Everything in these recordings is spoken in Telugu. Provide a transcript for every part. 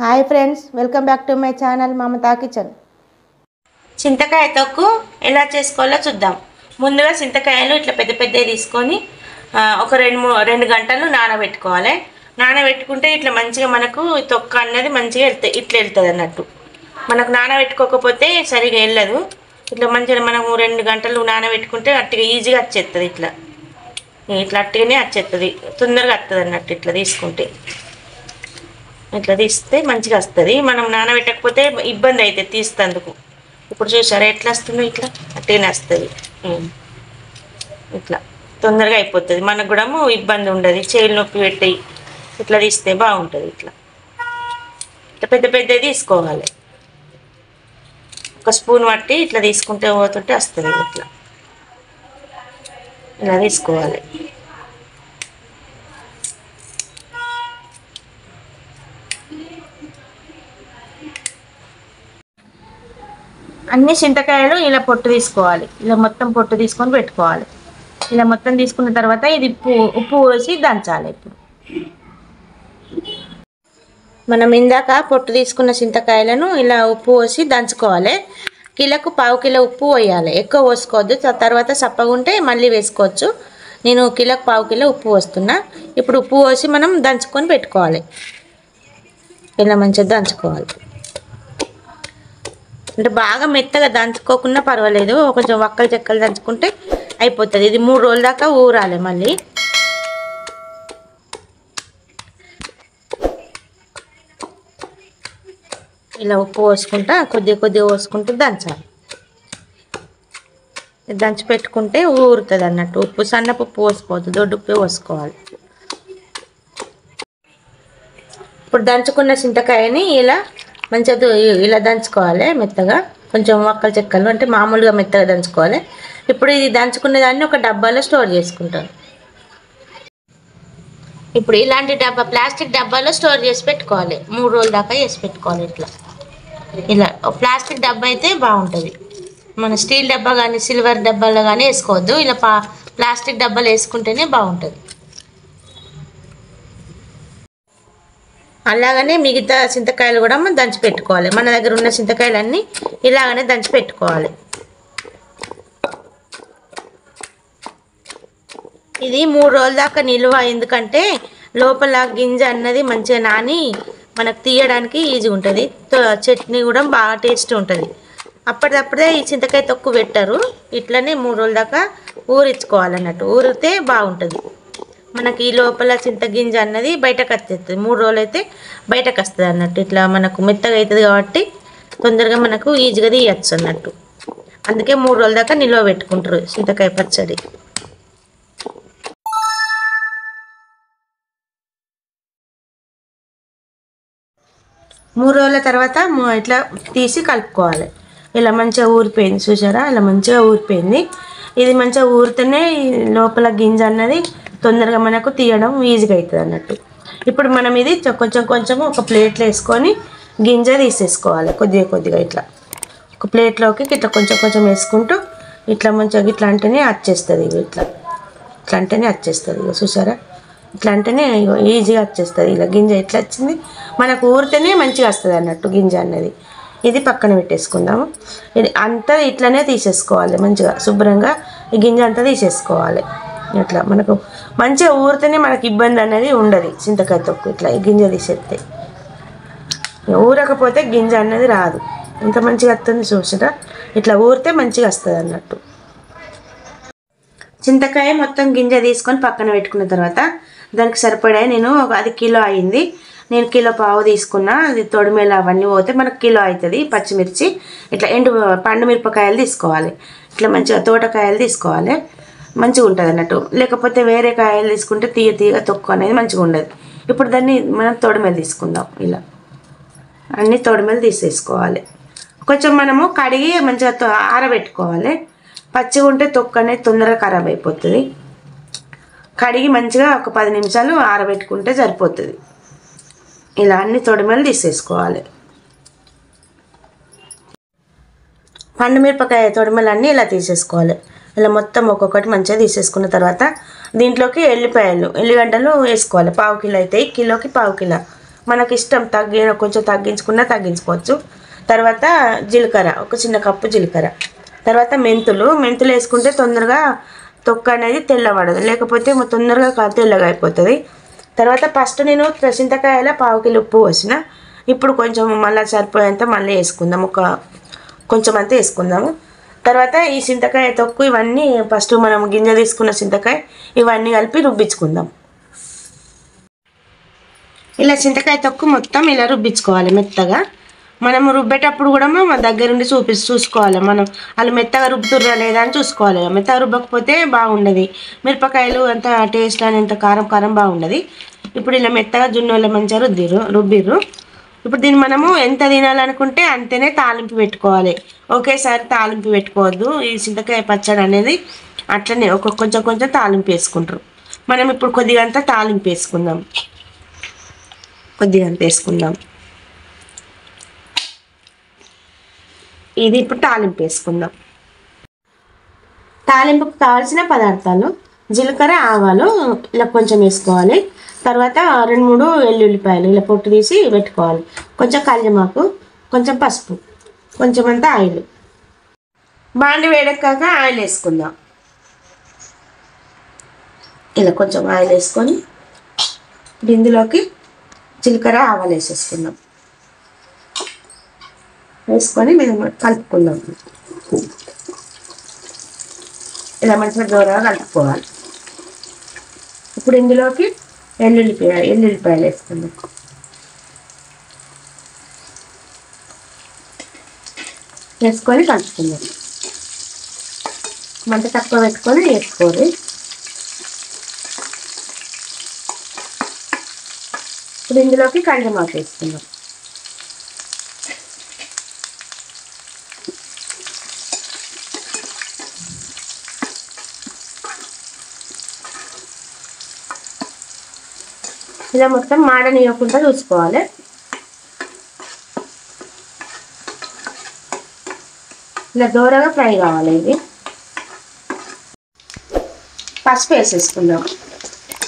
Hi friends, welcome back to my channel Mamata kitchen. చింతకాయ తొక్కు ఎలా చేసుకోవాలో చూద్దాం. ముందుగా చింతకాయలు ఇట్లా పెద్ద పెద్దవి తీసుకొని ఒక 2 గంటలు నానబెట్టుకోవాలి. నానబెట్టుకుంటే ఇట్లా మంచిగా మనకు తొక్క అన్నది మంచిగా ఇట్లా వెళ్తుంది అన్నట్టు. మనకు నానబెట్టుకోకపోతే సరిగా వెళ్ళదు. ఇట్లా మంచిగా మనము 2 గంటలు నానబెట్టుకుంటే అట్టిగా ఈజీగా వచ్చేస్తుంది. ఇట్లా అట్టిగానే వచ్చేస్తుంది, తొందరగా వస్తుంది అన్నట్టు. ఇట్లా తీసుకుంటే ఇట్లా తీస్తే మంచిగా వస్తుంది. మనం నానబెట్టకపోతే ఇబ్బంది అవుతుంది తీస్తందుకు. ఇప్పుడు చూసారా ఎట్లా వస్తుందో, ఇట్లా అట్టేనే వస్తుంది. ఇట్లా తొందరగా అయిపోతుంది, మనకు కూడా ఇబ్బంది ఉండదు. చేతులు నొప్పి పెట్టి ఇట్లా తీస్తే బాగుంటుంది. ఇట్లా పెద్ద పెద్దవి తీసుకోవాలి. ఒక స్పూన్ పట్టి ఇట్లా తీసుకుంటే పోతుంటే వస్తుంది. ఇట్లా ఇలా తీసుకోవాలి. అన్ని చింతకాయలు ఇలా పొట్టు తీసుకోవాలి. ఇలా మొత్తం పొట్టు తీసుకొని పెట్టుకోవాలి. ఇలా మొత్తం తీసుకున్న తర్వాత ఇది ఉప్పు వేసి దంచాలి. ఇప్పుడు మనం ఇందాక పొట్టు తీసుకున్న చింతకాయలను ఇలా ఉప్పు వేసి దంచుకోవాలి. కిలోకు 1/2 కిలో ఉప్పు వేయాలి, ఎక్కువ పోసుకోవద్దు. తర్వాత సప్పగా ఉంటే మళ్ళీ వేసుకోవచ్చు. నేను కిలోకు 1/2 కిలో ఉప్పు పోస్తున్నా. ఇప్పుడు ఉప్పు వేసి మనం దంచుకొని పెట్టుకోవాలి. ఇలా మంచిగా దంచుకోవాలి. అంటే బాగా మెత్తగా దంచుకోకుండా పర్వాలేదు, కొంచెం వక్కలు చెక్కలు దంచుకుంటే అయిపోతుంది. ఇది 3 రోజుల దాకా ఊరాలి. మళ్ళీ ఇలా ఉప్పు పోసుకుంటా కొద్దిగా పోసుకుంటూ దంచాలి. దంచి పెట్టుకుంటే ఊరుతుంది అన్నట్టు. ఉప్పు సన్నపు ఉప్పు పోసుకోవద్దు, దొడ్డు ఉప్పు పోసుకోవాలి. ఇప్పుడు దంచుకున్న చింతకాయని ఇలా మంచిగా ఇలా దంచుకోవాలి మెత్తగా. కొంచెం వక్కలు చెక్కలు అంటే మామూలుగా మెత్తగా దంచుకోవాలి. ఇప్పుడు ఇది దంచుకున్న దాన్ని ఒక డబ్బాలో స్టోర్ చేసుకుంటాను. ఇప్పుడు ఇలాంటి డబ్బా, ప్లాస్టిక్ డబ్బాలో స్టోర్ చేసి పెట్టుకోవాలి. 3 రోజుల దాకా చేసి పెట్టుకోవాలి. ఇలా ప్లాస్టిక్ డబ్బా అయితే బాగుంటుంది. మన స్టీల్ డబ్బా కానీ సిల్వర్ డబ్బాలో కానీ వేసుకోవద్దు. ఇలా ప్లాస్టిక్ డబ్బాలు వేసుకుంటేనే బాగుంటుంది. అలాగనే మిగతా చింతకాయలు కూడా మనం దంచి పెట్టుకోవాలి. మన దగ్గర ఉన్న చింతకాయలన్నీ ఇలాగనే దంచి పెట్టుకోవాలి. ఇది 3 రోజుల దాకా నిల్వ. ఎందుకంటే లోపల గింజ అన్నది మంచిగా నాని మనకు తీయడానికి ఈజీ ఉంటుంది. చట్నీ కూడా బాగా టేస్ట్ ఉంటుంది. అప్పటిదప్పుడే ఈ చింతకాయ తొక్కు పెట్టారు. ఇట్లనే 3 రోజుల దాకా ఊరించుకోవాలన్నట్టు. ఊరితే బాగుంటుంది. మనకి ఈ లోపల చింతగింజ అన్నది బయటకు వచ్చేస్తుంది. 3 రోజులు అయితే బయటకు వస్తుంది అన్నట్టు. ఇట్లా మనకు మెత్తగా అవుతుంది కాబట్టి తొందరగా మనకు ఈజీగా తీయచ్చు అన్నట్టు. అందుకే 3 రోజుల దాకా నిల్వ పెట్టుకుంటారు చింతకాయ పచ్చడి. మూడు రోజుల తర్వాత ఇట్లా తీసి కలుపుకోవాలి. ఇలా మంచిగా ఊరిపోయింది చూసారా, ఇలా మంచిగా ఊరిపోయింది. ఇది మంచిగా ఊరితేనే లోపల గింజ అన్నది తొందరగా మనకు తీయడం ఈజీగా అవుతుంది అన్నట్టు. ఇప్పుడు మనం ఇది కొంచెం ఒక ప్లేట్లో వేసుకొని గింజ తీసేసుకోవాలి. కొద్దిగా ఇట్లా ఒక ప్లేట్లోకి ఇట్లా కొంచెం వేసుకుంటూ ఇట్లా మంచిగా ఇట్లా అంటేనే వచ్చేస్తుంది. ఇట్లా అంటేనే వచ్చేస్తుంది. చూసారా, ఇట్లా అంటేనే ఈజీగా వచ్చేస్తుంది. ఇలా గింజ ఎట్లా వచ్చింది మనకు ఊరితేనే మంచిగా వస్తుంది అన్నట్టు గింజ అన్నది. ఇది పక్కన పెట్టేసుకుందాము. ఇది అంతా ఇట్లనే తీసేసుకోవాలి. మంచిగా శుభ్రంగా ఈ గింజ అంతా తీసేసుకోవాలి. ఇట్లా మనకు మంచిగా ఊరితేనే మనకి ఇబ్బంది అనేది ఉండదు. చింతకాయ తొక్కు ఇట్లా ఈ గింజ తీసేస్తే, ఊరకపోతే గింజ అన్నది రాదు. ఎంత మంచిగా వస్తుంది చూసారా, ఇట్లా ఊరితే మంచిగా వస్తుంది అన్నట్టు. చింతకాయ మొత్తం గింజ తీసుకొని పక్కన పెట్టుకున్న తర్వాత దానికి సరిపడా నేను అది కిలో అయింది. నేను 1.5 కిలో తీసుకున్నా. అది తొడిమేలు అవన్నీ పోతే మనకు కిలో అవుతుంది. పచ్చిమిర్చి ఇట్లా పండు మిరపకాయలు తీసుకోవాలి. ఇట్లా మంచిగా తోటకాయలు తీసుకోవాలి, మంచిగా ఉంటుంది అన్నట్టు. లేకపోతే వేరే కాయలు తీసుకుంటే తీయగా తొక్కు అనేది మంచిగా ఉండదు. ఇప్పుడు దాన్ని మనం తొడిమేలు తీసుకుందాం. ఇలా అన్ని తొడిమేలు తీసేసుకోవాలి. కొంచెం మనము కడిగి మంచిగా ఆరబెట్టుకోవాలి. పచ్చిగా ఉంటే తొక్కు అనేది తొందరగా ఖరాబ్ అయిపోతుంది. కడిగి మంచిగా ఒక 10 నిమిషాలు ఆరబెట్టుకుంటే సరిపోతుంది. ఇలా అన్ని తొడిమేలు తీసేసుకోవాలి. పండు మిరపకాయ తొడిమేలు అన్నీ ఇలా తీసేసుకోవాలి. ఇలా మొత్తం ఒక్కొక్కటి మంచిగా తీసేసుకున్న తర్వాత దీంట్లోకి ఎల్లిగడ్డలు వేసుకోవాలి. 1/2 కిలో అవుతాయి. కిలోకి 1/2 కిలో మనకి ఇష్టం కొంచెం తగ్గించుకున్నా తగ్గించుకోవచ్చు. తర్వాత జీలకర్ర, ఒక చిన్న కప్పు జీలకర్ర. తర్వాత మెంతులు వేసుకుంటే తొందరగా తొక్క అనేది తెల్లబడదు, లేకపోతే తొందరగా తెల్లగా అయిపోతుంది. తర్వాత ఫస్ట్ నేను చింతకాయల 1/2 కిలో ఉప్పు పోసిన. ఇప్పుడు కొంచెం మళ్ళీ సరిపోయేంత మళ్ళీ వేసుకుందాం, కొంచెం అంతా వేసుకుందాము. తర్వాత ఈ చింతకాయ తొక్కు ఇవన్నీ ఫస్ట్ మనం గింజ తీసుకున్న చింతకాయ ఇవన్నీ కలిపి రుబ్బించుకుందాం. ఇలా చింతకాయ తొక్కు మొత్తం ఇలా రుబ్బించుకోవాలి మెత్తగా. మనం రుబ్బేటప్పుడు కూడా మన దగ్గరుండి చూసుకోవాలి, మనం వాళ్ళు మెత్తగా రుబ్బుతుర్రా లేదా అని చూసుకోవాలి. మెత్తగా రుబ్బకపోతే బాగుండదు, మిరపకాయలు అంత టేస్ట్ అని అంత కారం బాగుండదు. ఇప్పుడు ఇలా మెత్తగా జున్నులో మంచిగా రుబ్బిర్రు. ఇప్పుడు దీన్ని మనము ఎంత తినాలనుకుంటే అంతనే తాలింపు పెట్టుకోవాలి, ఒకేసారి తాలింపు పెట్టుకోవద్దు. ఈ చింతకాయ పచ్చడి అనేది అట్లనే కొంచెం తాలింపు వేసుకుంటారు. మనం ఇప్పుడు కొద్దిగా అంతా తాలింపు వేసుకుందాం, ఇది ఇప్పుడు తాలింపు వేసుకుందాం. తాలింపుకు కావాల్సిన పదార్థాలు జీలకర్ర, ఆవాలు ఇలా కొంచెం వేసుకోవాలి. తర్వాత 2-3 ఎల్లుల్లిపాయలు ఇలా పొట్టు తీసి పెట్టుకోవాలి. కొంచెం కల్యమాకు, కొంచెం పసుపు, కొంచెం అంతా ఆయిల్. బాండి వేడెక్కాక ఆయిల్ వేసుకుందాం. ఇలా కొంచెం ఆయిల్ వేసుకొని ఇందులోకి జీలకర్ర, ఆవాలు వేసేసుకుందాం. వేసుకొని మేము కలుపుకుందాం. ఇలా మంచిగా దూరంగా కలుపుకోవాలి. ఇప్పుడు ఇందులోకి ఎల్లుల్లిపాయలు వేసుకుందాం. వేసుకొని కలుపుకుందాం. మంట తక్కువ పెట్టుకొని వేసుకోవాలి. ఇప్పుడు ఇందులోకి కల్యమాకు వేసుకుందాం. ఇలా మొత్తం మాడనియకుండా చూసుకోవాలి. ఇలా దూరంగా ఫ్రై కావాలి. ఇది పసుపు వేసేసుకుందాం,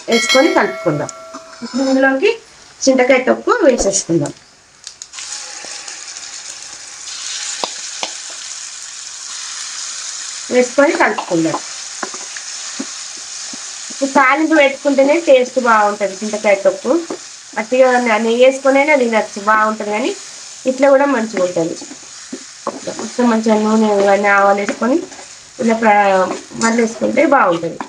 వేసుకొని కలుపుకుందాం. ఇప్పుడు ఇందులోకి చింతకాయ తొక్కు వేసేసుకుందాం. వేసుకొని కలుపుకుందాం. తాలింపు పెట్టుకుంటేనే టేస్ట్ బాగుంటుంది. చింతకాయ తొక్కు అట్టిగా నెయ్యి వేసుకొనైనా తినచ్చు, బాగుంటుంది. కానీ ఇట్లా కూడా మంచిగా ఉంటుంది. మొత్తం మంచిగా నూనె ఇవన్నీ ఆవాలు వేసుకొని ఇలా మళ్ళీ వేసుకుంటే బాగుంటుంది.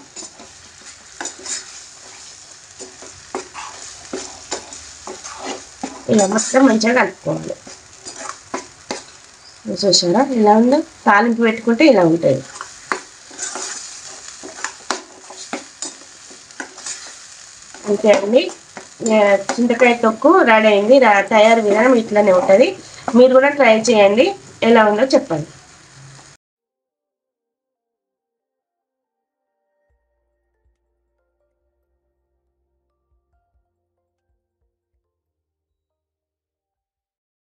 ఇలా మొత్తం మంచిగా కలుపుకోవాలి. చూసారా ఇలా ఉందో? తాలింపు పెట్టుకుంటే ఇలా ఉంటుంది. అంతే అండి, చింతకాయ తొక్కు రెడీ అయింది. తయారు విధానం ఇట్లానే ఉంటుంది. మీరు కూడా ట్రై చేయండి, ఎలా ఉందో చెప్పండి.